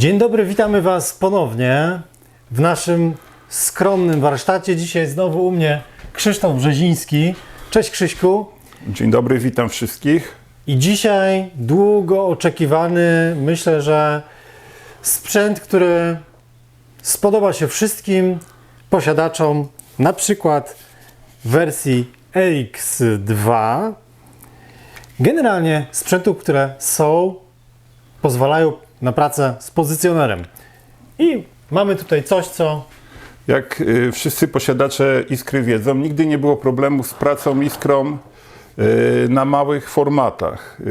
Dzień dobry, witamy Was ponownie w naszym skromnym warsztacie. Dzisiaj znowu u mnie Krzysztof Brzeziński. Cześć Krzyśku. Dzień dobry, witam wszystkich. I dzisiaj długo oczekiwany, myślę, że sprzęt, który spodoba się wszystkim posiadaczom, na przykład w wersji EX2. Generalnie sprzętów, które pozwalają na pracę z pozycjonerem. I mamy tutaj coś, co... Jak wszyscy posiadacze Iskry wiedzą, nigdy nie było problemu z pracą Iskrą na małych formatach.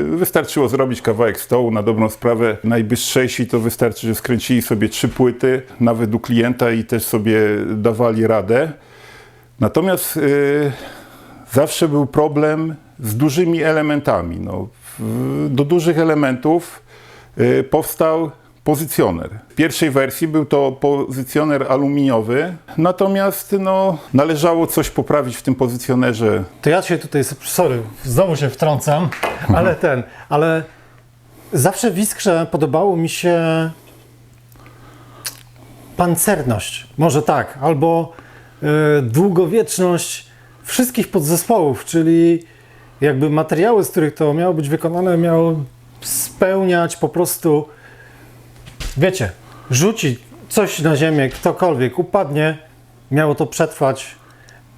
Wystarczyło zrobić kawałek stołu, na dobrą sprawę najbystrzejsi to wystarczy, że skręcili sobie 3 płyty, nawet u klienta i też sobie dawali radę. Natomiast zawsze był problem z dużymi elementami. Do dużych elementów powstał pozycjoner. W pierwszej wersji był to pozycjoner aluminiowy, natomiast należało coś poprawić w tym pozycjonerze. To ja się tutaj, sorry, znowu się wtrącam, ale zawsze w Iskrze podobało mi się pancerność, może tak, albo długowieczność wszystkich podzespołów, czyli jakby materiały, z których to miało być wykonane, miało spełniać po prostu, wiecie, rzuci coś na ziemię, ktokolwiek upadnie, miało to przetrwać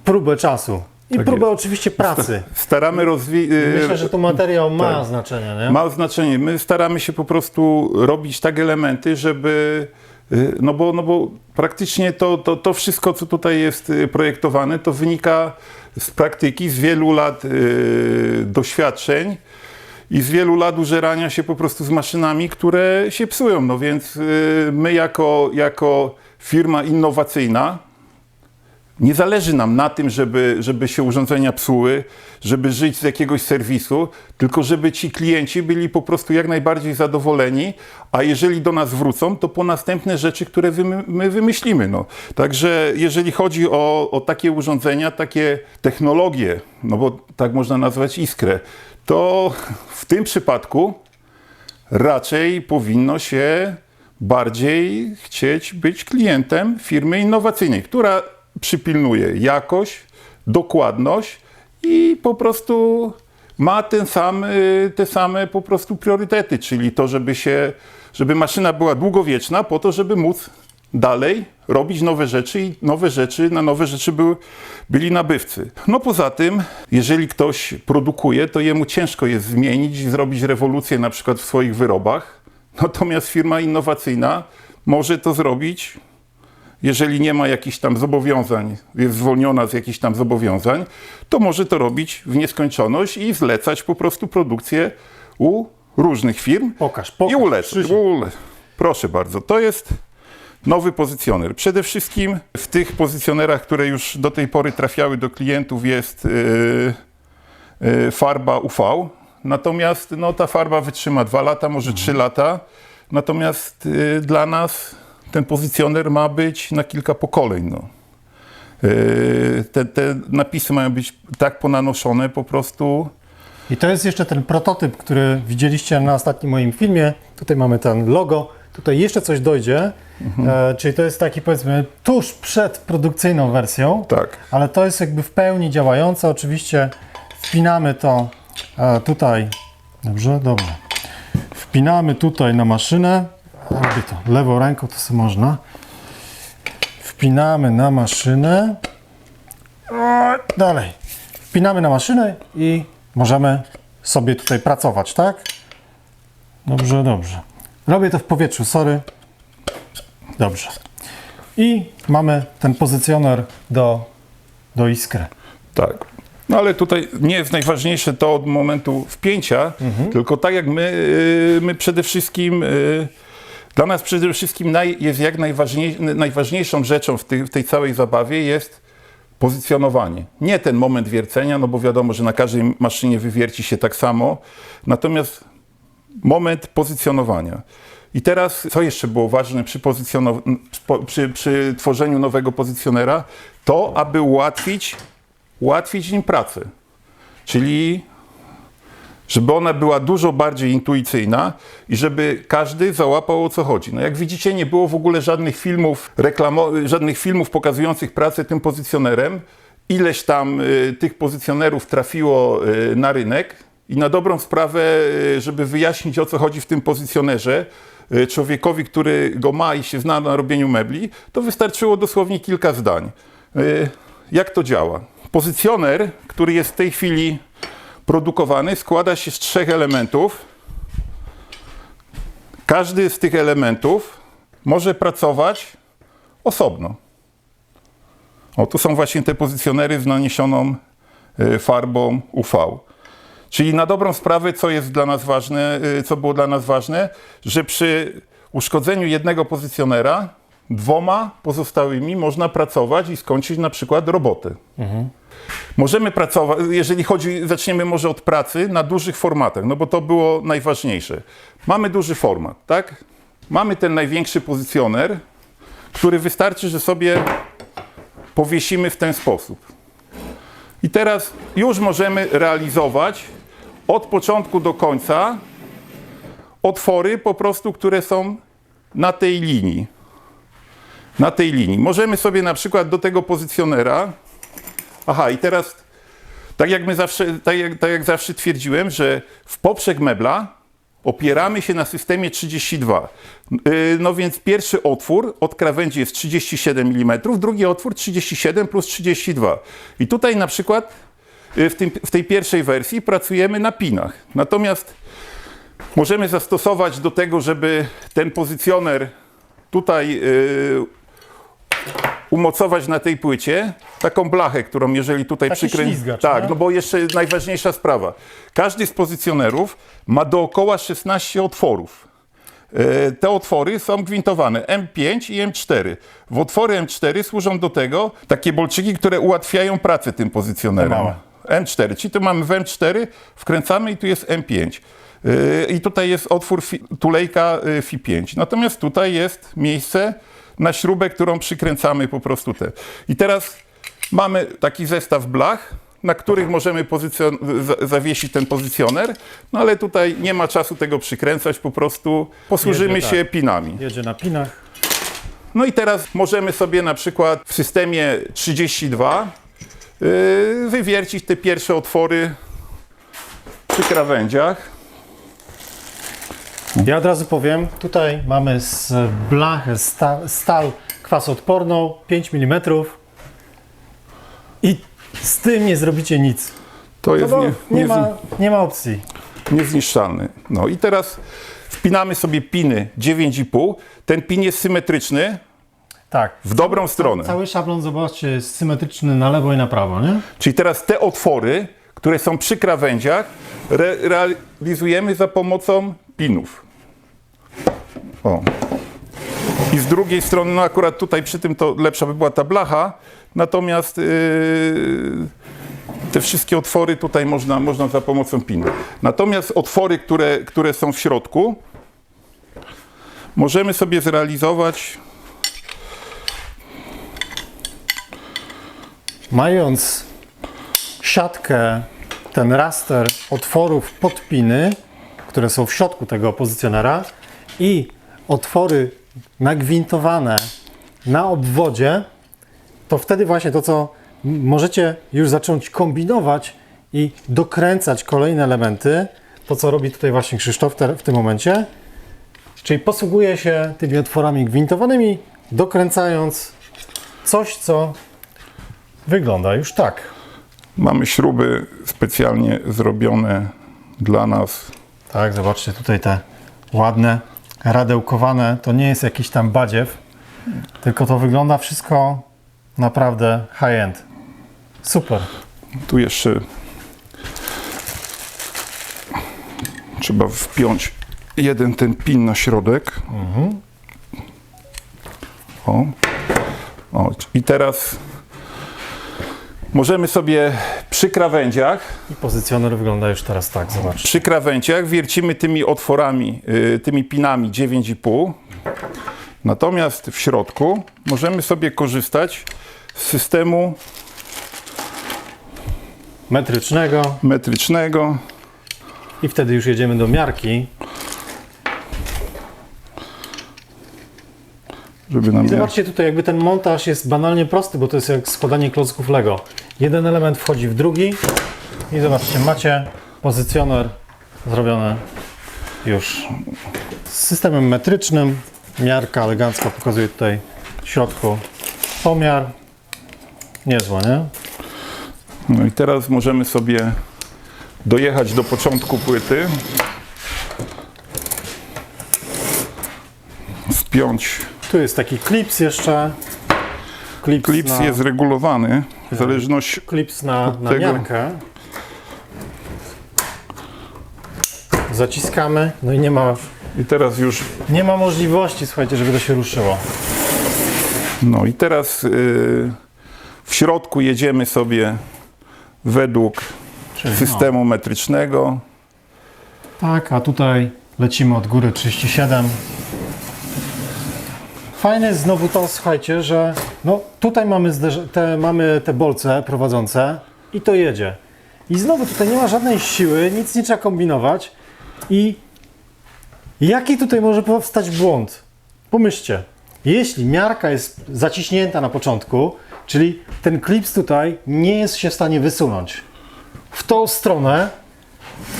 próbę czasu i Tak próbę jest. oczywiście pracy. Staramy Myślę, że tu materiał ma tak. znaczenie, nie? Ma znaczenie. My staramy się po prostu robić tak elementy, żeby bo praktycznie to wszystko, co tutaj jest projektowane, to wynika z praktyki, z wielu lat doświadczeń i z wielu lat użerania się po prostu z maszynami, które się psują. No więc my jako firma innowacyjna nie zależy nam na tym, żeby się urządzenia psuły, żeby żyć z jakiegoś serwisu, tylko żeby ci klienci byli po prostu jak najbardziej zadowoleni, a jeżeli do nas wrócą, to po następne rzeczy, które my wymyślimy. Także jeżeli chodzi o takie urządzenia, takie technologie, bo tak można nazwać Iskrę, to w tym przypadku raczej powinno się bardziej chcieć być klientem firmy innowacyjnej, która przypilnuje jakość, dokładność i po prostu ma te same po prostu priorytety, czyli to, żeby maszyna była długowieczna po to, żeby móc dalej robić nowe rzeczy i na nowe rzeczy byli nabywcy. Poza tym, jeżeli ktoś produkuje, to jemu ciężko jest zmienić i zrobić rewolucję na przykład w swoich wyrobach, natomiast firma innowacyjna może to zrobić. Jeżeli nie ma jakichś tam zobowiązań, jest zwolniona z jakichś tam zobowiązań, to może to robić w nieskończoność i zlecać po prostu produkcję u różnych firm. Pokaż. Proszę bardzo, to jest nowy pozycjoner. Przede wszystkim w tych pozycjonerach, które już do tej pory trafiały do klientów, jest farba UV. Natomiast ta farba wytrzyma 2 lata, może 3 lata. Natomiast dla nas ten pozycjoner ma być na kilka pokoleń. Te napisy mają być tak ponanoszone po prostu. I to jest jeszcze ten prototyp, który widzieliście na ostatnim moim filmie. Tutaj mamy ten logo. Tutaj jeszcze coś dojdzie. Czyli to jest taki, powiedzmy, tuż przed produkcyjną wersją. Tak. Ale to jest jakby w pełni działające. Oczywiście wpinamy to tutaj. Dobrze. Wpinamy tutaj na maszynę. Robię to lewą ręką, to sobie można. Wpinamy na maszynę. Dalej. Wpinamy na maszynę i możemy sobie tutaj pracować, tak? Dobrze. Robię to w powietrzu, sorry. Dobrze. I mamy ten pozycjoner do Iskry. Tak. Ale tutaj nie jest najważniejsze to od momentu wpięcia, tylko tak jak my przede wszystkim... Dla nas przede wszystkim najważniejszą rzeczą w tej całej zabawie jest pozycjonowanie. Nie ten moment wiercenia, bo wiadomo, że na każdej maszynie wywierci się tak samo. Natomiast moment pozycjonowania. I teraz, co jeszcze było ważne przy tworzeniu nowego pozycjonera? To, aby ułatwić nim pracę. Czyli żeby ona była dużo bardziej intuicyjna i żeby każdy załapał, o co chodzi. No jak widzicie, nie było w ogóle żadnych filmów pokazujących pracę tym pozycjonerem. Ileś tam tych pozycjonerów trafiło na rynek i na dobrą sprawę, żeby wyjaśnić, o co chodzi w tym pozycjonerze, człowiekowi, który go ma i się zna na robieniu mebli, to wystarczyło dosłownie kilka zdań. Jak to działa? Pozycjoner, który jest w tej chwili produkowany, składa się z 3 elementów. Każdy z tych elementów może pracować osobno. O, tu są właśnie te pozycjonery z naniesioną farbą UV. Czyli na dobrą sprawę, co jest dla nas ważne, co było dla nas ważne, że przy uszkodzeniu jednego pozycjonera 2 pozostałymi można pracować i skończyć na przykład robotę. Możemy pracować, jeżeli zaczniemy może od pracy na dużych formatach, no bo to było najważniejsze. Mamy duży format, tak? Mamy ten największy pozycjoner, który wystarczy, że sobie powiesimy w ten sposób. I teraz już możemy realizować od początku do końca otwory po prostu, które są na tej linii. Na tej linii. Możemy sobie na przykład do tego pozycjonera. Aha, i teraz tak jak zawsze twierdziłem, że w poprzek mebla opieramy się na systemie 32. No więc pierwszy otwór od krawędzi jest 37 mm, drugi otwór 37 plus 32. I tutaj na przykład w tej pierwszej wersji pracujemy na pinach. Natomiast możemy zastosować do tego, żeby ten pozycjoner tutaj umocować na tej płycie, taką blachę, którą jeżeli tutaj ślizgacz, tak, nie? no bo jeszcze najważniejsza sprawa. Każdy z pozycjonerów ma dookoła 16 otworów. Te otwory są gwintowane M5 i M4. W otwory M4 służą do tego takie bolczyki, które ułatwiają pracę tym pozycjonerem. Małe. M4, czyli tu mamy w M4, wkręcamy i tu jest M5. I tutaj jest otwór tulejka Fi5. Natomiast tutaj jest miejsce na śrubę, którą przykręcamy po prostu te. I teraz mamy taki zestaw blach, na których możemy zawiesić ten pozycjoner, no ale tutaj nie ma czasu tego przykręcać, po prostu posłużymy Jedzie, się tak. pinami. Jedzie na pinach. No i teraz możemy sobie na przykład w systemie 32 wywiercić te pierwsze otwory przy krawędziach. Ja od razu powiem, tutaj mamy z blachę stal kwasoodporną 5 mm i z tym nie zrobicie nic. To jest No nie ma opcji. niezniszczalny. No i teraz wpinamy sobie piny 9,5. Ten pin jest symetryczny Tak. w dobrą stronę. Cały szablon, zobaczcie, jest symetryczny na lewo i na prawo, nie? Czyli teraz te otwory, które są przy krawędziach, realizujemy za pomocą pinów. O. I z drugiej strony, no akurat tutaj przy tym to lepsza by była ta blacha, natomiast te wszystkie otwory tutaj można za pomocą pinu. Natomiast otwory, które są w środku, możemy sobie zrealizować Mając siatkę, ten raster otworów pod piny, które są w środku tego pozycjonera i otwory nagwintowane na obwodzie, to wtedy właśnie to, co możecie już zacząć kombinować i dokręcać kolejne elementy, to co robi tutaj właśnie Krzysztof w tym momencie, czyli posługuje się tymi otworami gwintowanymi, dokręcając coś, co wygląda już tak. Mamy śruby specjalnie zrobione dla nas. Tak, zobaczcie tutaj te ładne, radełkowane, to nie jest jakiś tam badziew, tylko to wygląda wszystko naprawdę high-end. Super. Tu jeszcze trzeba wpiąć jeden ten pin na środek. O. I teraz możemy sobie przy krawędziach, I pozycjoner wygląda już teraz tak, zobaczcie. przy krawędziach wiercimy tymi otworami, tymi pinami 9,5. Natomiast w środku możemy sobie korzystać z systemu Metrycznego. metrycznego. I wtedy już jedziemy do miarki. Żeby nam I zobaczcie tutaj, jakby ten montaż jest banalnie prosty, bo to jest jak składanie klocków Lego. Jeden element wchodzi w drugi i zobaczcie, macie pozycjoner zrobiony już z systemem metrycznym. Miarka elegancko pokazuje tutaj w środku pomiar. Niezła, nie? No i teraz możemy sobie dojechać do początku płyty. Spiąć. Tu jest taki klips jeszcze. Klips jest regulowany w zależności Klips na tego. miarkę. Zaciskamy, no i i teraz już. nie ma możliwości, słuchajcie, żeby to się ruszyło. No i teraz w środku jedziemy sobie według systemu metrycznego. Tak, a tutaj lecimy od góry 37. Fajne jest znowu to, słuchajcie, że no tutaj mamy, mamy te bolce prowadzące i to jedzie. I znowu tutaj nie ma żadnej siły, nic nie trzeba kombinować. I jaki tutaj może powstać błąd? Pomyślcie, jeśli miarka jest zaciśnięta na początku, czyli ten klips tutaj nie jest się w stanie wysunąć w tą stronę,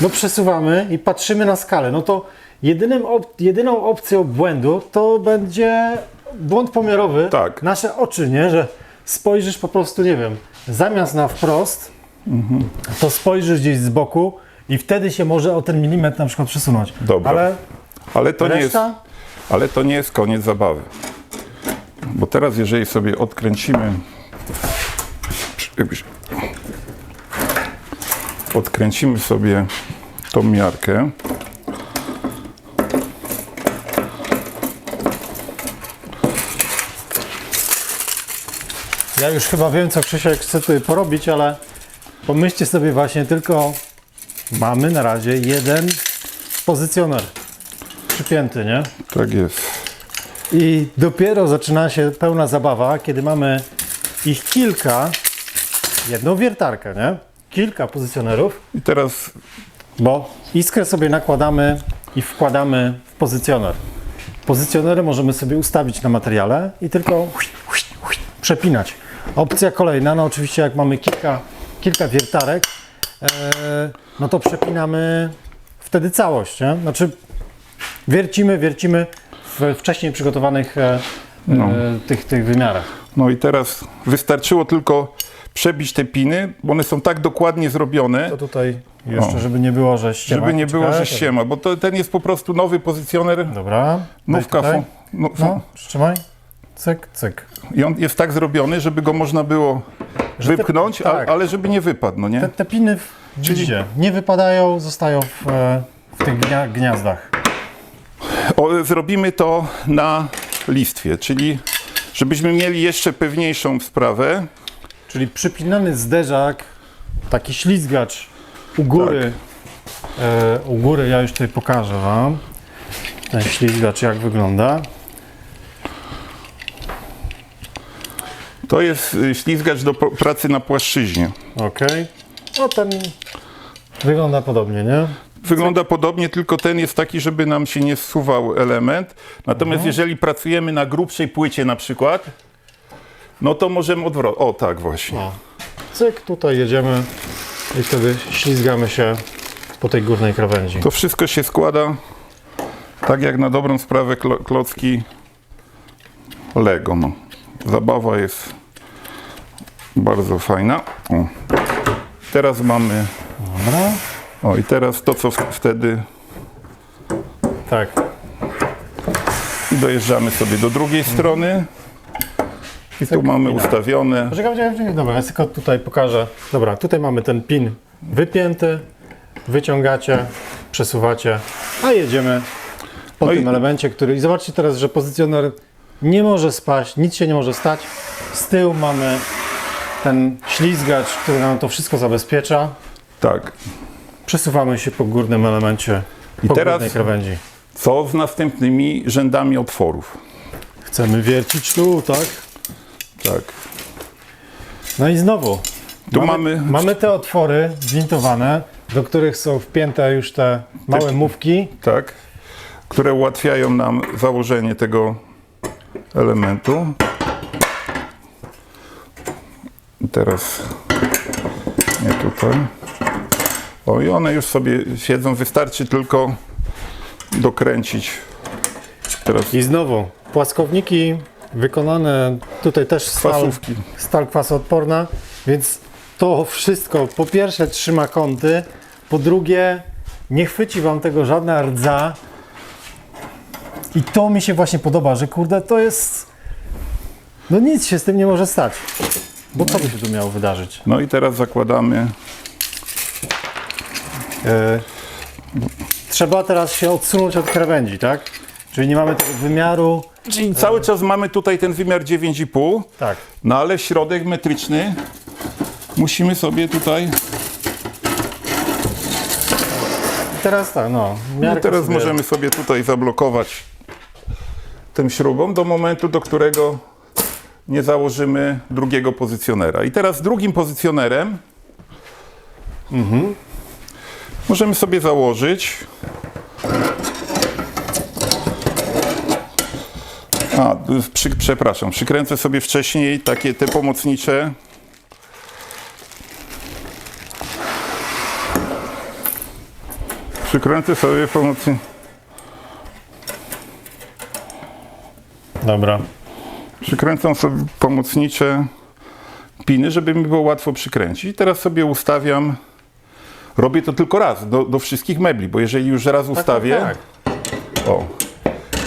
no przesuwamy i patrzymy na skalę, no to jedyną opcją błędu to będzie błąd pomiarowy. Tak. Nasze oczy, nie? Że spojrzysz po prostu, nie wiem, zamiast na wprost, to spojrzysz gdzieś z boku i wtedy się może o ten milimetr na przykład przesunąć. Dobra. Ale to nie jest koniec zabawy. Bo teraz, jeżeli sobie odkręcimy sobie tą miarkę. Ja już chyba wiem, co Krzysiek chce tutaj porobić, ale pomyślcie sobie właśnie, tylko mamy na razie jeden pozycjoner przypięty, nie? Tak jest. I dopiero zaczyna się pełna zabawa, kiedy mamy ich kilka, jedną wiertarkę, nie? Kilka pozycjonerów, I teraz bo iskrę sobie nakładamy i wkładamy w pozycjoner. Pozycjonery możemy sobie ustawić na materiale i tylko przepinać. Opcja kolejna, no oczywiście jak mamy kilka wiertarek, no to przepinamy wtedy całość, nie? Znaczy wiercimy w wcześniej przygotowanych tych wymiarach. No i teraz wystarczyło tylko przebić te piny, bo one są tak dokładnie zrobione, To tutaj jeszcze, żeby nie było, że ściema. żeby nie było, że Poczekaj, ściema, bo ten jest po prostu nowy pozycjoner, Dobra. nówka. Daj tutaj. No, przytrzymaj. Cyk, cyk. I on jest tak zrobiony, żeby go można było wypchnąć, tak. ale żeby nie wypadł, no nie? Te piny widzicie, nie wypadają, zostają w tych gniazdach. Zrobimy to na listwie, czyli żebyśmy mieli jeszcze pewniejszą sprawę. Czyli przypinany zderzak, taki ślizgacz u góry. U góry ja już tutaj pokażę Wam. Ten ślizgacz jak wygląda. To jest ślizgacz do pracy na płaszczyźnie. Ok. No ten wygląda podobnie, nie? Wygląda podobnie, tylko ten jest taki, żeby nam się nie zsuwał element. Natomiast jeżeli pracujemy na grubszej płycie na przykład, no to możemy odwrócić. O, tak właśnie. O. Cyk, tutaj jedziemy i wtedy ślizgamy się po tej górnej krawędzi. To wszystko się składa tak jak na dobrą sprawę klocki Lego. No. Zabawa jest bardzo fajna. O. Teraz mamy... Dobra. O, i teraz to, co wtedy... Tak. I dojeżdżamy sobie do drugiej strony. I tu mamy ustawione. Poczekaj, dobra, ja tylko tutaj pokażę. Dobra, tutaj mamy ten pin wypięty, wyciągacie, przesuwacie, a jedziemy po tym elemencie, który... I zobaczcie teraz, że pozycjoner nie może spaść, nic się nie może stać. Z tyłu mamy ten ślizgacz, który nam to wszystko zabezpiecza. Tak. Przesuwamy się po górnym elemencie, I po teraz górnej krawędzi. co z następnymi rzędami otworów? Chcemy wiercić tu, tak? Tak. No i znowu, Tu mamy te otwory zwintowane. do których są wpięte już te małe mówki. Tak, które ułatwiają nam założenie tego elementu. I teraz nie tutaj. O, i one już sobie siedzą, wystarczy tylko dokręcić. Teraz I znowu płaskowniki wykonane tutaj też Kwasówki. stal kwasoodporna, więc to wszystko po pierwsze trzyma kąty, po drugie nie chwyci wam tego żadna rdza. I to mi się właśnie podoba, że kurde to jest, no nic się z tym nie może stać, bo co by się tu miało wydarzyć? no i teraz zakładamy. Trzeba teraz się odsunąć od krawędzi, tak? Czyli nie mamy tego wymiaru. Czyli cały czas mamy tutaj ten wymiar 9,5, Tak. no ale środek metryczny musimy sobie tutaj. Teraz tak, no. No teraz możemy sobie tutaj zablokować tym śrubą do momentu, do którego nie założymy drugiego pozycjonera. I teraz drugim pozycjonerem możemy sobie założyć przepraszam, przykręcę sobie wcześniej takie te pomocnicze. Przykręcę sobie pomocy. Dobra. Przykręcam sobie pomocnicze piny, żeby mi było łatwo przykręcić. I teraz sobie ustawiam. Robię to tylko raz do wszystkich mebli, bo jeżeli już raz ustawię. Tak. O.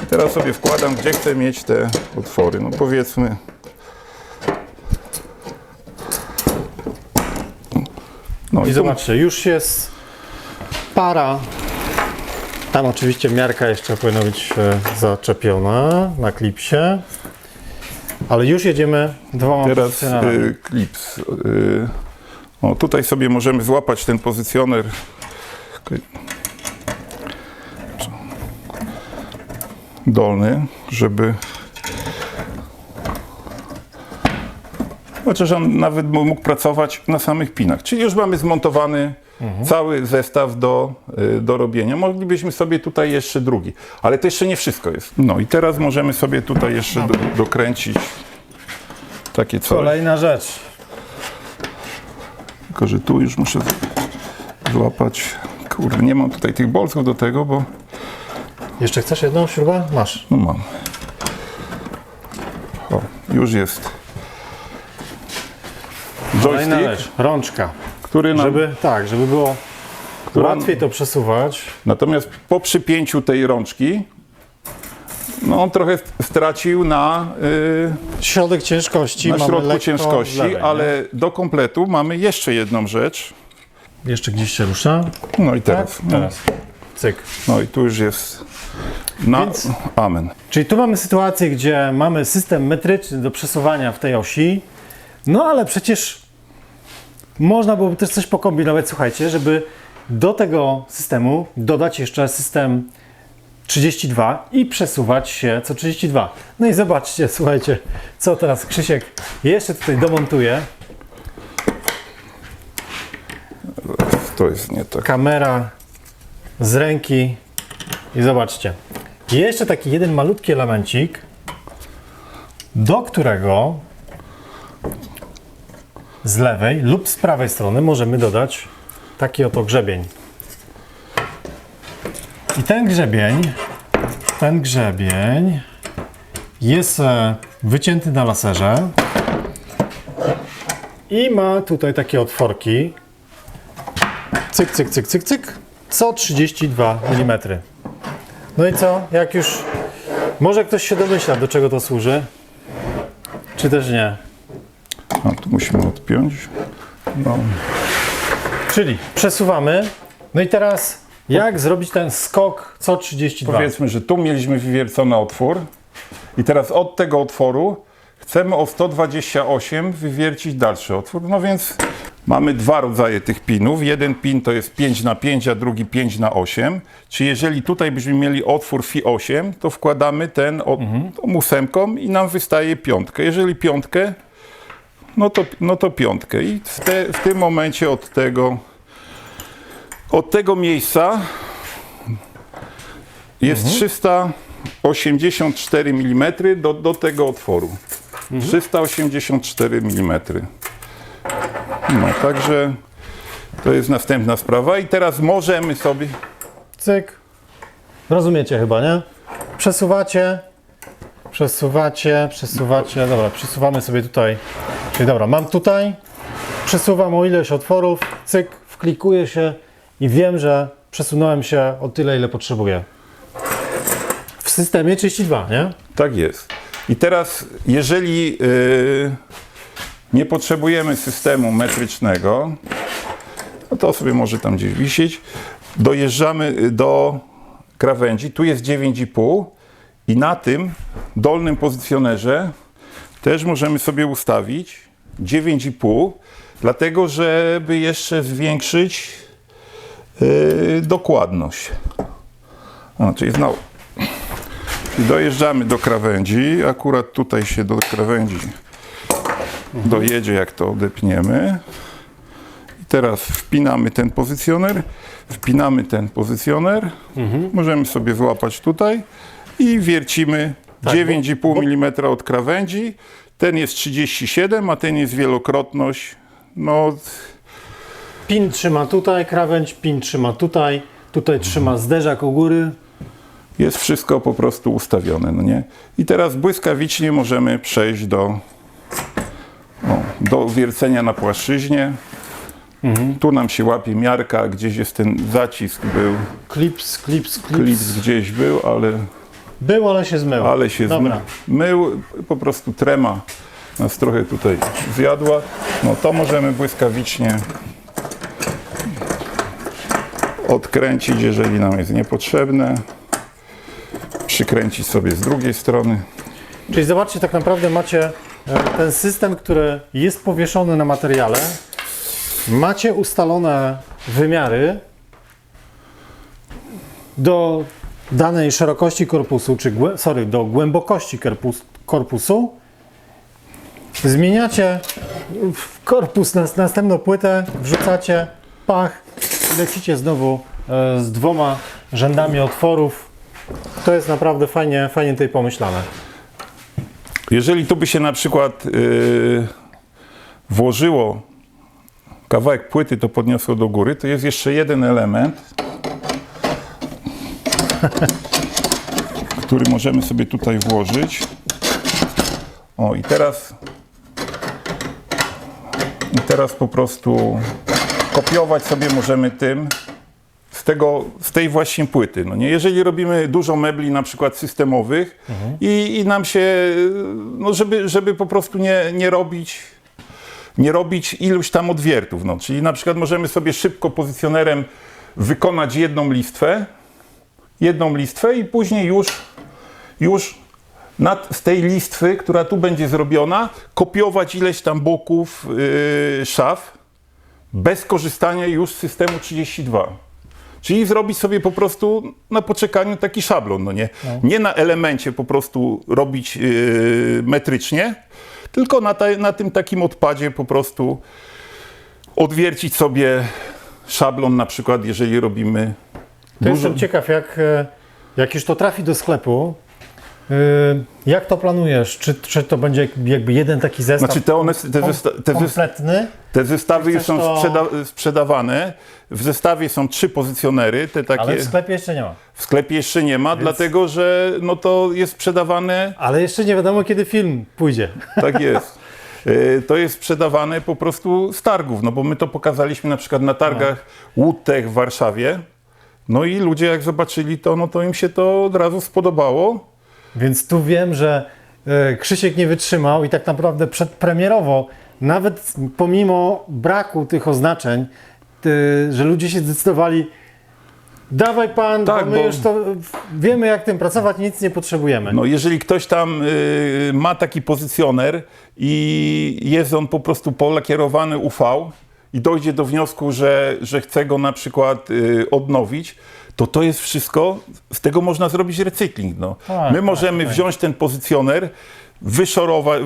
I teraz sobie wkładam, gdzie chcę mieć te otwory. No powiedzmy. No I tu- zobaczcie, już jest para. Tam oczywiście miarka jeszcze powinna być zaczepiona na klipsie. Ale już jedziemy dwoma Teraz pozycjonerami. klips. O, tutaj sobie możemy złapać ten pozycjoner. Dolny, żeby. Chociaż on nawet mógł pracować na samych pinach. Czyli już mamy zmontowany cały zestaw do robienia. Moglibyśmy sobie tutaj jeszcze drugi, ale to jeszcze nie wszystko jest. No i teraz możemy sobie tutaj jeszcze dokręcić takie coś. Kolejna rzecz. Tylko że tu już muszę złapać. Kurde, nie mam tutaj tych bolców do tego, bo Jeszcze chcesz jedną śrubę? Masz. no mam. O, już jest. Kolejna Joystick, rzecz. Rączka. który nam. Żeby było łatwiej to przesuwać. Natomiast po przypięciu tej rączki, no on trochę stracił na Środek ciężkości mamy środku lekko ciężkości, z lewej, nie? ale do kompletu mamy jeszcze jedną rzecz. Jeszcze gdzieś się rusza. No i Tak? teraz. Teraz. Cyk. No i tu już jest. Na Więc- amen. Czyli tu mamy sytuację, gdzie mamy system metryczny do przesuwania w tej osi, no ale przecież można byłoby też coś pokombinować, słuchajcie, żeby do tego systemu dodać jeszcze system 32 i przesuwać się co 32. No i zobaczcie, słuchajcie, co teraz Krzysiek jeszcze tutaj domontuje. To jest nie tak. Kamera z ręki i zobaczcie. Jeszcze taki jeden malutki elemencik, do którego z lewej lub z prawej strony możemy dodać taki oto grzebień. I ten grzebień jest wycięty na laserze i ma tutaj takie otworki. Cyk, cyk, cyk, cyk, cyk. Co 32 mm. No i co? Jak już... Może ktoś się domyśla, do czego to służy? Czy też nie? A tu musimy odpiąć. No. Czyli przesuwamy. No i teraz jak zrobić ten skok co 32? Powiedzmy, że tu mieliśmy wywiercony otwór i teraz od tego otworu chcemy o 128 wywiercić dalszy otwór. No więc mamy dwa rodzaje tych pinów. Jeden pin to jest 5x5, a drugi 5x8. Czyli jeżeli tutaj byśmy mieli otwór Fi8, to wkładamy tą ósemką i nam wystaje piątkę. Jeżeli piątkę, no to piątkę. I w tym momencie od tego Od tego miejsca jest 384 mm do tego otworu. 384 mm. No, także to jest następna sprawa i teraz możemy sobie... Cyk. Rozumiecie chyba, nie? Przesuwacie. Dobra, przesuwamy sobie tutaj. Czyli dobra, mam tutaj, przesuwam o ileś otworów, cyk, wklikuję się i wiem, że przesunąłem się o tyle, ile potrzebuję. W systemie 32, nie? Tak jest. I teraz, jeżeli nie potrzebujemy systemu metrycznego, no to sobie może tam gdzieś wisieć, dojeżdżamy do krawędzi, tu jest 9,5 i na tym dolnym pozycjonerze też możemy sobie ustawić 9,5, dlatego żeby jeszcze zwiększyć dokładność. Czyli znowu dojeżdżamy do krawędzi, akurat tutaj się do krawędzi dojedzie, jak to odepniemy. I teraz wpinamy ten pozycjoner, możemy sobie złapać tutaj i wiercimy 9,5 mm od krawędzi. Ten jest 37, a ten jest wielokrotność. No, Pin trzyma tutaj, krawędź, pin trzyma tutaj, tutaj trzyma zderzak u góry. jest wszystko po prostu ustawione, no nie? I teraz błyskawicznie możemy przejść do wiercenia na płaszczyźnie. Tu nam się łapie miarka, gdzieś jest ten zacisk był. Klips. Klips gdzieś był, Był, ale się zmył. Dobra. Mył, po prostu trema nas trochę tutaj zjadła. No to możemy błyskawicznie odkręcić, jeżeli nam jest niepotrzebne. Przykręcić sobie z drugiej strony. Czyli zobaczcie, tak naprawdę macie ten system, który jest powieszony na materiale. Macie ustalone wymiary do danej szerokości korpusu, czy do głębokości korpusu. Zmieniacie w korpus na następną płytę, wrzucacie, pach, lecicie znowu z 2 rzędami otworów. To jest naprawdę fajnie tutaj pomyślane. Jeżeli tu by się na przykład włożyło kawałek płyty, to podniosło do góry, to jest jeszcze jeden element, który możemy sobie tutaj włożyć. O, i teraz po prostu kopiować sobie możemy tym z tej właśnie płyty. No nie? Jeżeli robimy dużo mebli na przykład systemowych i nam się, no żeby po prostu nie robić iluś tam odwiertów. No. Czyli na przykład możemy sobie szybko pozycjonerem wykonać jedną listwę i później już z tej listwy, która tu będzie zrobiona, kopiować ileś tam boków szaf bez korzystania już z systemu 32. Czyli zrobić sobie po prostu na poczekaniu taki szablon, no nie? Nie na elemencie po prostu robić metrycznie, tylko na tym takim odpadzie po prostu odwiercić sobie szablon, na przykład jeżeli robimy To jestem ciekaw, jak już to trafi do sklepu, jak to planujesz? Czy to będzie jakby jeden taki zestaw kompletny? Te zestawy już są sprzedawane. W zestawie są 3 pozycjonery. Ale w sklepie jeszcze nie ma. W sklepie jeszcze nie ma, dlatego że no to jest sprzedawane. Ale jeszcze nie wiadomo, kiedy film pójdzie. Tak jest. To jest sprzedawane po prostu z targów, no bo my to pokazaliśmy na przykład na targach Woodtech w Warszawie. No i ludzie jak zobaczyli to, no to im się to od razu spodobało. Więc tu wiem, że Krzysiek nie wytrzymał i tak naprawdę przedpremierowo, nawet pomimo braku tych oznaczeń, że ludzie się zdecydowali, dawaj pan, Tak, bo my już to wiemy, jak tym pracować, nic nie potrzebujemy. No jeżeli ktoś tam ma taki pozycjoner i jest on po prostu polakierowany UV i dojdzie do wniosku, że chce go na przykład odnowić, to jest wszystko, z tego można zrobić recykling. No. My możemy wziąć ten pozycjoner, wyszorować,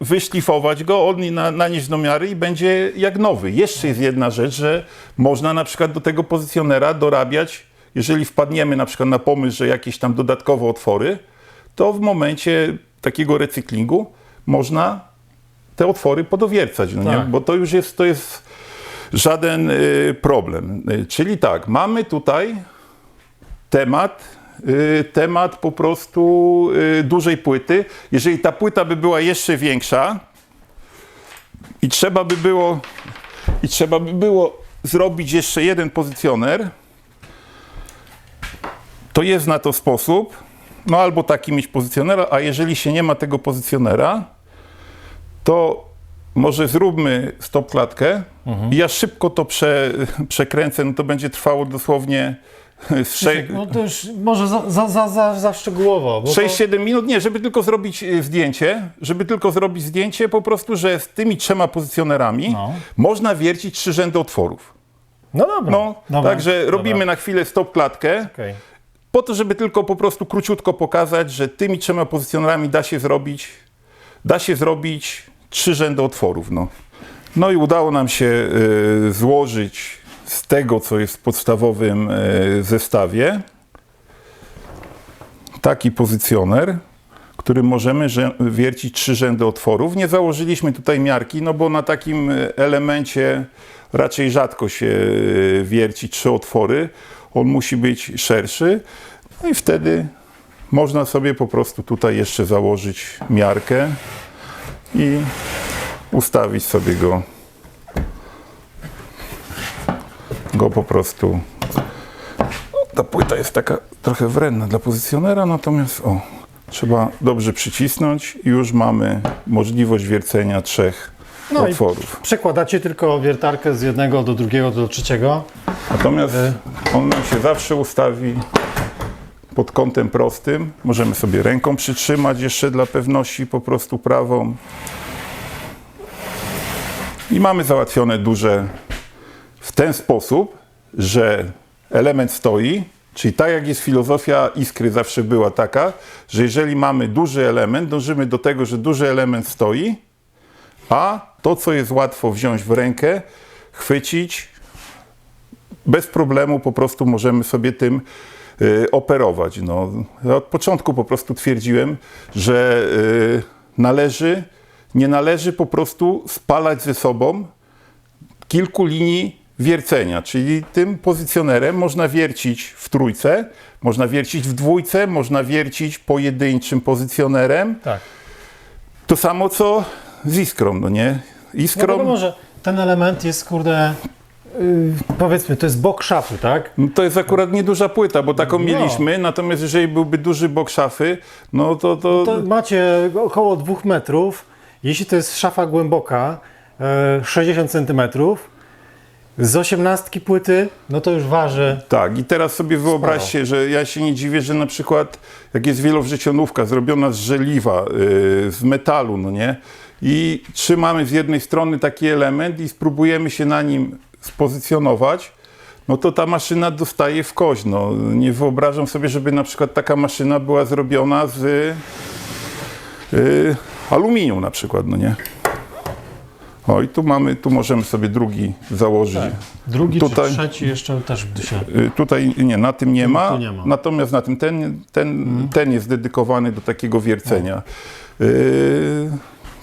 wyszlifować go, nanieść do miary i będzie jak nowy. Jeszcze jest jedna rzecz, że można na przykład do tego pozycjonera dorabiać, jeżeli wpadniemy na przykład na pomysł, że jakieś tam dodatkowe otwory, to w momencie takiego recyklingu można te otwory podowiercać, no nie? Tak. Bo to jest żaden problem. Czyli tak, mamy tutaj temat po prostu dużej płyty. Jeżeli ta płyta by była jeszcze większa i trzeba by było zrobić jeszcze jeden pozycjoner, to jest na to sposób, no albo taki mieć pozycjonera, a jeżeli się nie ma tego pozycjonera, to może zróbmy stopklatkę i ja szybko to przekręcę, no to będzie trwało dosłownie No to już może za szczegółowo. Bo 6-7 minut, nie, żeby tylko zrobić zdjęcie, po prostu, że z tymi 3 pozycjonerami można wiercić 3 rzędy otworów. No dobra. No, dobra. także robimy na chwilę stopklatkę, Okej. po to, żeby tylko po prostu króciutko pokazać, że tymi 3 pozycjonerami da się zrobić 3 rzędy otworów. No i udało nam się złożyć z tego, co jest w podstawowym zestawie, taki pozycjoner, którym możemy wiercić 3 rzędy otworów. Nie założyliśmy tutaj miarki, no bo na takim elemencie raczej rzadko się wierci 3 otwory. On musi być szerszy. No i wtedy można sobie po prostu tutaj jeszcze założyć miarkę i ustawić sobie go po prostu. Ta płyta jest taka trochę wredna dla pozycjonera, natomiast trzeba dobrze przycisnąć i już mamy możliwość wiercenia 3 otworów. Przekładacie tylko wiertarkę z jednego do drugiego do trzeciego. Natomiast on nam się zawsze ustawi pod kątem prostym. Możemy sobie ręką przytrzymać jeszcze dla pewności po prostu prawą. I mamy załatwione duże w ten sposób, że element stoi, czyli tak jak jest filozofia Iskry zawsze była taka, że jeżeli mamy duży element, dążymy do tego, że duży element stoi, a to, co jest łatwo wziąć w rękę, chwycić, bez problemu po prostu możemy sobie tym operować. No, ja od początku po prostu twierdziłem, że nie należy po prostu spalać ze sobą kilku linii wiercenia, czyli tym pozycjonerem można wiercić w trójce, można wiercić w dwójce, można wiercić pojedynczym pozycjonerem. Tak. To samo co z iskrą, no nie? No wiadomo, że ten element jest, powiedzmy, to jest bok szafy, tak? No to jest akurat nieduża płyta, bo taką mieliśmy, natomiast jeżeli byłby duży bok szafy, no to... To macie około 2 metrów, jeśli to jest szafa głęboka, 60 centymetrów, z 18 płyty, no to już waży. Tak, i teraz sobie wyobraźcie, że ja się nie dziwię, że na przykład jak jest wielowrzecionówka zrobiona z żeliwa, z metalu, no nie? I trzymamy z jednej strony taki element i spróbujemy się na nim spozycjonować, no to ta maszyna dostaje w kość. No, nie wyobrażam sobie, żeby na przykład taka maszyna była zrobiona z aluminium na przykład, no nie? O i tu możemy sobie drugi założyć. Tak. Drugi tutaj, czy trzeci jeszcze też by się... Tutaj nie, na tym nie ma, Tu nie ma. Natomiast na tym ten jest dedykowany do takiego wiercenia.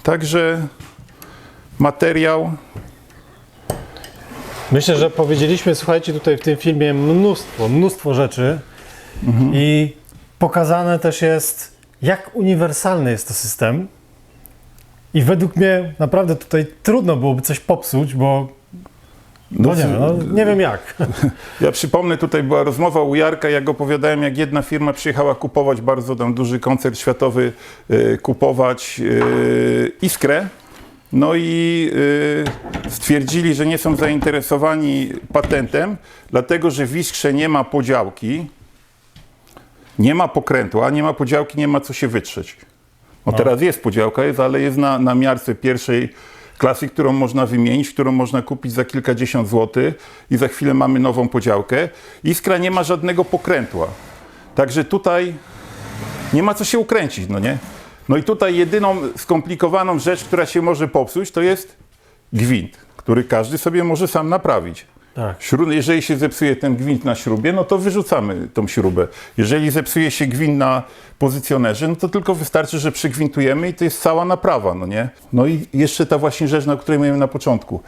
Także materiał. Myślę, że powiedzieliśmy, słuchajcie, tutaj w tym filmie mnóstwo rzeczy i pokazane też jest, jak uniwersalny jest to system. I według mnie naprawdę tutaj trudno byłoby coś popsuć, bo nie wiem jak. Ja przypomnę, tutaj była rozmowa u Jarka, jak opowiadałem, jak jedna firma przyjechała kupować, bardzo tam duży koncern światowy, kupować Iskrę. No i stwierdzili, że nie są zainteresowani patentem, dlatego że w Iskrze nie ma podziałki, nie ma pokrętła, nie ma podziałki, nie ma co się wytrzeć. No teraz jest podziałka, ale jest na miarce pierwszej klasy, którą można wymienić, którą można kupić za kilkadziesiąt złotych i za chwilę mamy nową podziałkę. Iskra nie ma żadnego pokrętła, także tutaj nie ma co się ukręcić, no nie? No i tutaj jedyną skomplikowaną rzecz, która się może popsuć, to jest gwint, który każdy sobie może sam naprawić. Tak. Jeżeli się zepsuje ten gwint na śrubie, no to wyrzucamy tą śrubę. Jeżeli zepsuje się gwint na pozycjonerze, no to tylko wystarczy, że przygwintujemy i to jest cała naprawa, no nie? No i jeszcze ta właśnie rzecz, na której mówiłem na początku.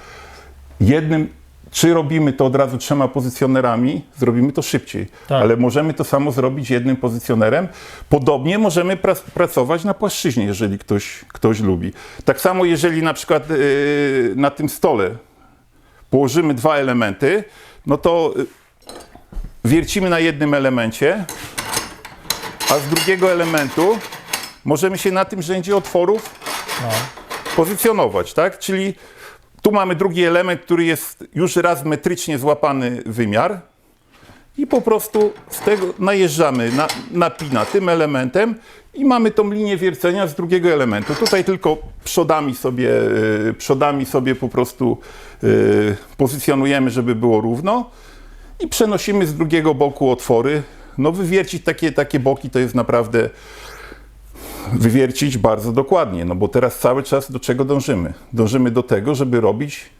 Czy robimy to od razu 3 pozycjonerami, zrobimy to szybciej, Tak. ale możemy to samo zrobić jednym pozycjonerem. Podobnie możemy pracować na płaszczyźnie, jeżeli ktoś lubi. Tak samo jeżeli na przykład na tym stole położymy 2 elementy, no to wiercimy na jednym elemencie, a z drugiego elementu możemy się na tym rzędzie otworów pozycjonować, tak? Czyli tu mamy drugi element, który jest już raz metrycznie złapany wymiar i po prostu z tego najeżdżamy na pina tym elementem i mamy tą linię wiercenia z drugiego elementu. Tutaj tylko przodami sobie po prostu pozycjonujemy, żeby było równo i przenosimy z drugiego boku otwory. No wywiercić takie boki to jest naprawdę wywiercić bardzo dokładnie, no bo teraz cały czas do czego dążymy? Dążymy do tego, żeby robić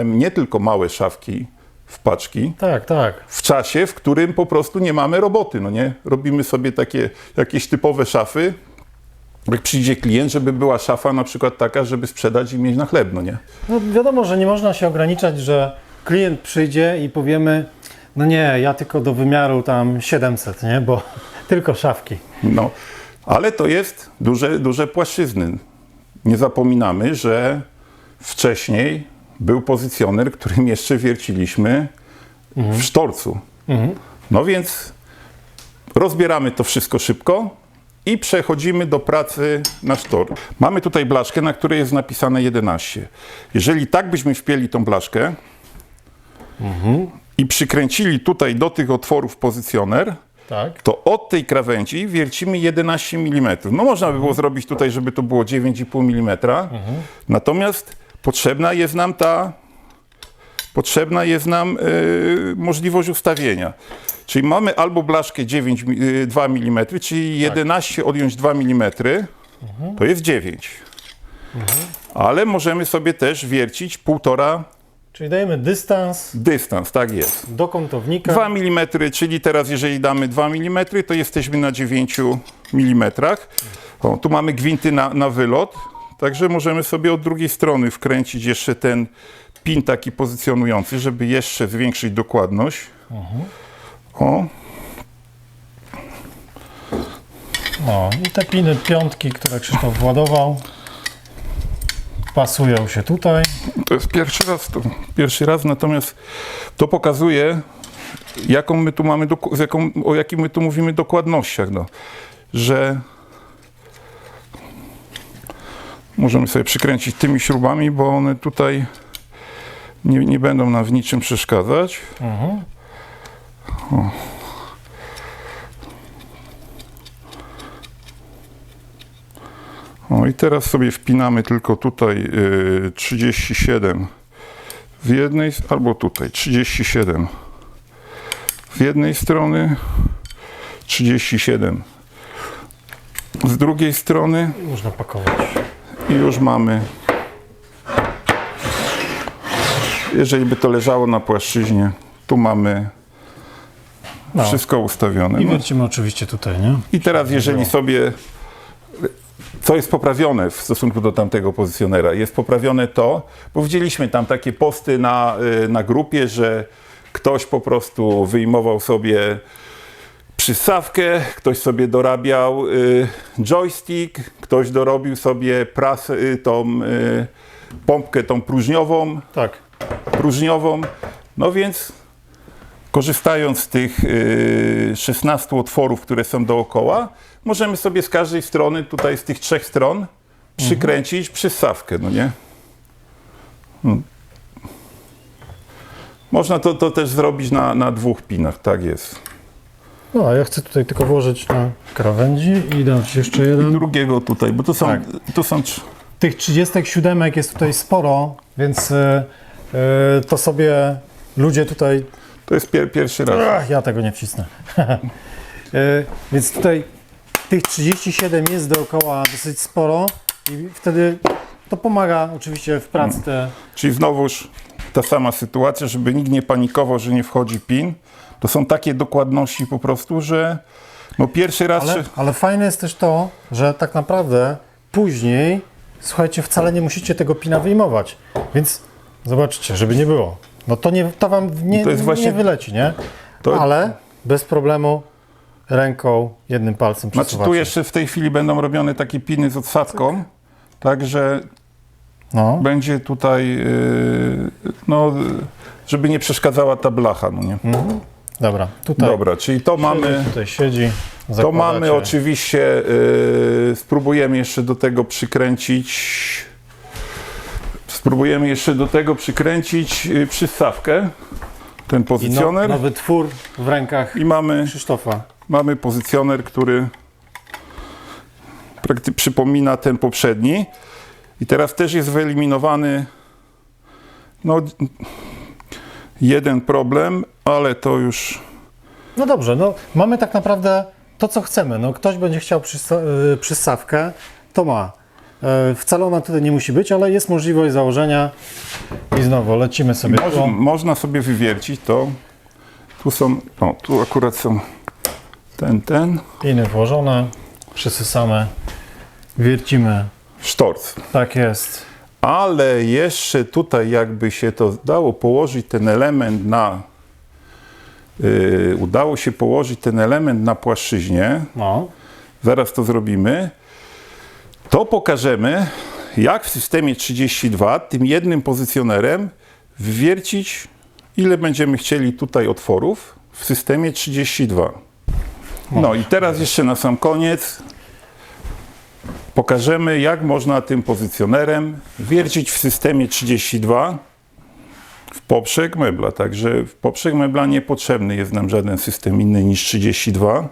nie tylko małe szafki w paczki, Tak, tak. w czasie, w którym po prostu nie mamy roboty, no nie? Robimy sobie takie jakieś typowe szafy, jak przyjdzie klient, żeby była szafa na przykład taka, żeby sprzedać i mieć na chleb, no nie? No wiadomo, że nie można się ograniczać, że klient przyjdzie i powiemy, no nie, ja tylko do wymiaru tam 700, nie, bo tylko szafki. No, ale to jest duże płaszczyzny. Nie zapominamy, że wcześniej był pozycjoner, którym jeszcze wierciliśmy w sztorcu. No więc rozbieramy to wszystko szybko i przechodzimy do pracy na sztor. Mamy tutaj blaszkę, na której jest napisane 11. Jeżeli tak byśmy wpięli tą blaszkę i przykręcili tutaj do tych otworów pozycjoner, Tak. to od tej krawędzi wiercimy 11 mm. No można by było zrobić tutaj, żeby to było 9,5 mm. Natomiast potrzebna jest nam możliwość ustawienia. Czyli mamy albo blaszkę 2 mm, czyli 11 odjąć 2 mm, to jest 9. Ale możemy sobie też wiercić 1,5 Czyli dajemy dystans, tak jest. do kątownika. 2 mm, czyli teraz jeżeli damy 2 mm, to jesteśmy na 9 mm. O, tu mamy gwinty na wylot, także możemy sobie od drugiej strony wkręcić jeszcze ten pin taki pozycjonujący, żeby jeszcze zwiększyć dokładność. O. No i te piny piątki, które Krzysztof władował, pasują się tutaj. To jest pierwszy raz, natomiast to pokazuje, jaką my tu mamy, o jakim my tu mówimy dokładnościach, no, że możemy sobie przykręcić tymi śrubami, bo one tutaj nie będą nam w niczym przeszkadzać. O, i teraz sobie wpinamy tylko tutaj 37 w jednej, albo tutaj 37 z jednej strony, 37 z drugiej strony Można pakować. i już mamy, jeżeli by to leżało na płaszczyźnie, tu mamy wszystko ustawione. I No. wiercimy oczywiście tutaj, nie? I teraz jeżeli sobie, co jest poprawione w stosunku do tamtego pozycjonera, jest poprawione to, bo widzieliśmy tam takie posty na grupie, że ktoś po prostu wyjmował sobie przystawkę, ktoś sobie dorabiał joystick, ktoś dorobił sobie tą pompkę tą próżniową, Tak. no więc korzystając z tych 16 otworów, które są dookoła, możemy sobie z każdej strony, tutaj z tych 3 stron, przykręcić przystawkę, no nie? Można to też zrobić na 2 pinach, tak jest. No, a ja chcę tutaj tylko włożyć na krawędzi i dać jeszcze jeden. Drugiego tutaj, bo to są Tych 37 jest tutaj sporo, więc to sobie ludzie tutaj... to jest pierwszy raz. Ja tego nie wcisnę. Więc tutaj tych 37 jest dookoła dosyć sporo i wtedy to pomaga oczywiście w pracy te... Czyli znowuż ta sama sytuacja, żeby nikt nie panikował, że nie wchodzi pin. To są takie dokładności po prostu, że no pierwszy raz... Ale fajne jest też to, że tak naprawdę później, słuchajcie, wcale nie musicie tego pina wyjmować. Więc zobaczcie, żeby nie było. No to wam To jest właśnie- nie wyleci, nie? To- Ale bez problemu ręką, jednym palcem Znaczy przesuwacie. tu jeszcze w tej chwili będą robione takie piny z odsadką, także No. będzie tutaj, no, żeby nie przeszkadzała ta blacha, no nie? Dobra, tutaj Dobra, czyli to mamy... tutaj siedzi. To zakładacie. mamy oczywiście, spróbujemy jeszcze do tego przykręcić przystawkę, ten I pozycjoner nowy twór w rękach i mamy Krzysztofa. pozycjoner, który przypomina ten poprzedni i teraz też jest wyeliminowany no, jeden problem, ale to już No dobrze, no mamy tak naprawdę to, co chcemy. No, ktoś będzie chciał przystawkę, to ma. Wcale ona tutaj nie musi być, ale jest możliwość założenia i znowu lecimy sobie tu. można sobie wywiercić to. Tu są, tu akurat są ten Piny włożone, przysysamy, wiercimy. sztorc. Tak jest. Ale jeszcze tutaj jakby się to dało położyć ten element udało się położyć ten element na płaszczyźnie, No. zaraz to zrobimy, to pokażemy, jak w systemie 32 tym jednym pozycjonerem wywiercić, ile będziemy chcieli tutaj otworów w systemie 32. No i teraz jeszcze na sam koniec pokażemy, jak można tym pozycjonerem wiercić w systemie 32 w poprzek mebla. Także w poprzek mebla niepotrzebny jest nam żaden system inny niż 32.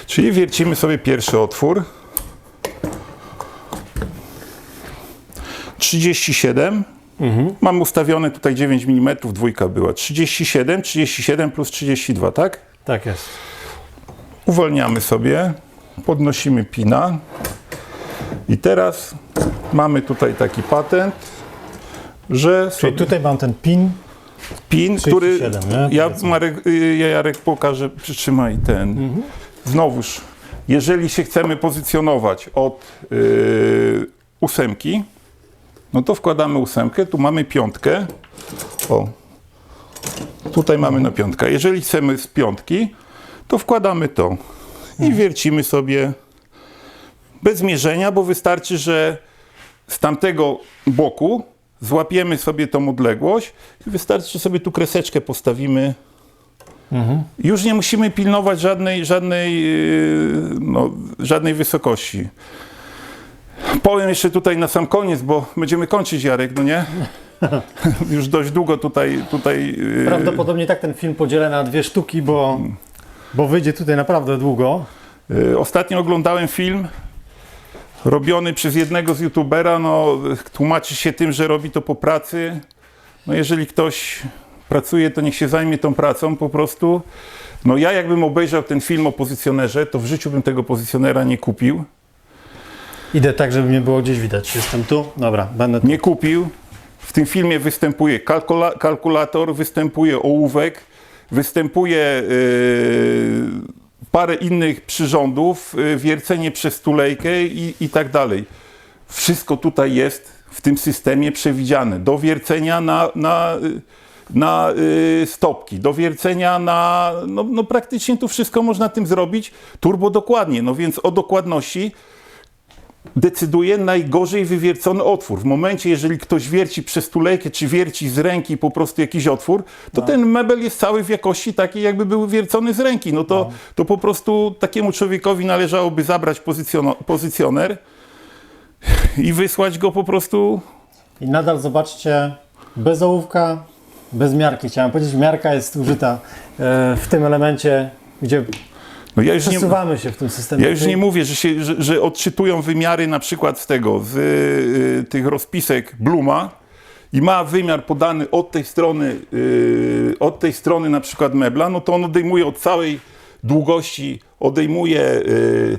Czyli wiercimy sobie pierwszy otwór. 37. Mam ustawione tutaj 9 mm, dwójka była. 37 plus 32, tak? Tak jest. Uwalniamy sobie, podnosimy pina i teraz mamy tutaj taki patent, że Czyli tutaj mam ten pin. pin, który 37, nie? Jarek pokaże, przytrzymaj ten. Znowuż, jeżeli się chcemy pozycjonować od 8, no to wkładamy 8, tu mamy 5. O, tutaj mamy na 5. Jeżeli chcemy z 5, to wkładamy to i wiercimy sobie bez mierzenia, bo wystarczy, że z tamtego boku złapiemy sobie tą odległość i wystarczy, że sobie tu kreseczkę postawimy. Już nie musimy pilnować żadnej wysokości. Powiem jeszcze tutaj na sam koniec, bo będziemy kończyć, Jarek, no nie? Już dość długo tutaj Prawdopodobnie tak ten film podzielę na 2 sztuki, bo wyjdzie tutaj naprawdę długo. Ostatnio oglądałem film robiony przez jednego z youtubera, no tłumaczy się tym, że robi to po pracy. No jeżeli ktoś pracuje, to niech się zajmie tą pracą po prostu. No ja jakbym obejrzał ten film o pozycjonerze, to w życiu bym tego pozycjonera nie kupił. Idę tak, żeby mnie było gdzieś widać. Jestem tu? Dobra, będę tu. Nie kupił. W tym filmie występuje kalkulator, występuje ołówek, występuje parę innych przyrządów, wiercenie przez tulejkę i tak dalej. Wszystko tutaj jest w tym systemie przewidziane. Do wiercenia na stopki, do wiercenia no praktycznie tu wszystko można tym zrobić turbo dokładnie. No więc o dokładności decyduje najgorzej wywiercony otwór. W momencie, jeżeli ktoś wierci przez tulejkę, czy wierci z ręki po prostu jakiś otwór, to ten mebel jest cały w jakości takiej, jakby był wiercony z ręki. No to po prostu takiemu człowiekowi należałoby zabrać pozycjoner i wysłać go po prostu. I nadal zobaczcie, bez ołówka, bez miarki. Chciałem powiedzieć, miarka jest użyta w tym elemencie, gdzie No ja już przesuwamy się w tym systemie. Ja już nie mówię, że odczytują wymiary na przykład z tych rozpisek Bluma i ma wymiar podany od tej strony na przykład mebla, no to on odejmuje od całej długości odejmuje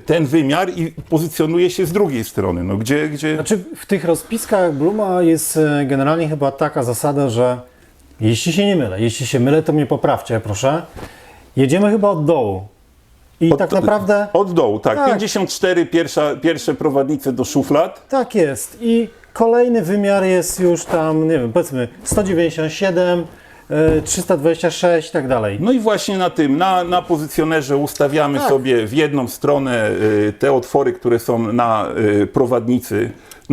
ten wymiar i pozycjonuje się z drugiej strony. No, gdzie... Znaczy w tych rozpiskach Bluma jest generalnie chyba taka zasada, że jeśli się nie mylę, jeśli się mylę, to mnie poprawcie, proszę. Jedziemy chyba od dołu. I tak naprawdę... Od dołu, tak. Tak. 54 pierwsze prowadnice do szuflad. Tak jest. I kolejny wymiar jest już tam, nie wiem, powiedzmy 197, 326 i tak dalej. No i właśnie na tym, na pozycjonerze ustawiamy Tak. sobie w jedną stronę te otwory, które są na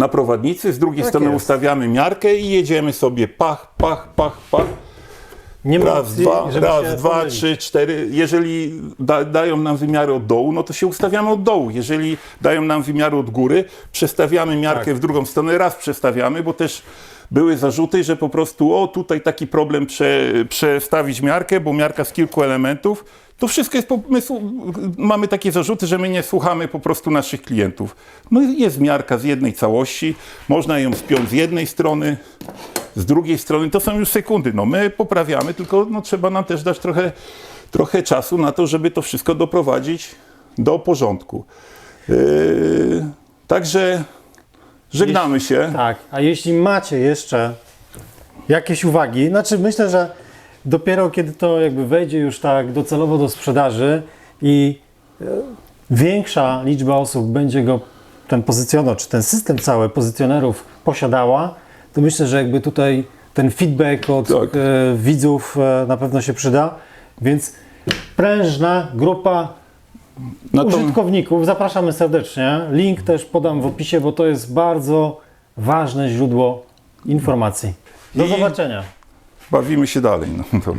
prowadnicy, z drugiej Tak strony jest. ustawiamy miarkę i jedziemy sobie pach, pach, pach, pach. Nie ma Raz, opcji, dwa, żeby się dwa, pomylić. 3, 4. Jeżeli dają nam wymiary od dołu, no to się ustawiamy od dołu. Jeżeli dają nam wymiary od góry, przestawiamy miarkę Tak. w drugą stronę, raz przestawiamy, bo też były zarzuty, że po prostu tutaj taki problem przestawić miarkę, bo miarka z kilku elementów. To wszystko jest, mamy takie zarzuty, że my nie słuchamy po prostu naszych klientów. No i jest miarka z jednej całości, można ją spiąć z jednej strony, z drugiej strony, to są już sekundy. No my poprawiamy, tylko no, trzeba nam też dać trochę czasu na to, żeby to wszystko doprowadzić do porządku. Także żegnamy się. Tak, a jeśli macie jeszcze jakieś uwagi, znaczy myślę, że dopiero kiedy to jakby wejdzie już tak docelowo do sprzedaży i większa liczba osób będzie go, ten pozycjoner, czy ten system cały pozycjonerów posiadała, to myślę, że jakby tutaj ten feedback od Tak. widzów na pewno się przyda, więc prężna grupa użytkowników, zapraszamy serdecznie. Link też podam w opisie, bo to jest bardzo ważne źródło informacji. Do I- zobaczenia. Bawimy się dalej. No, to.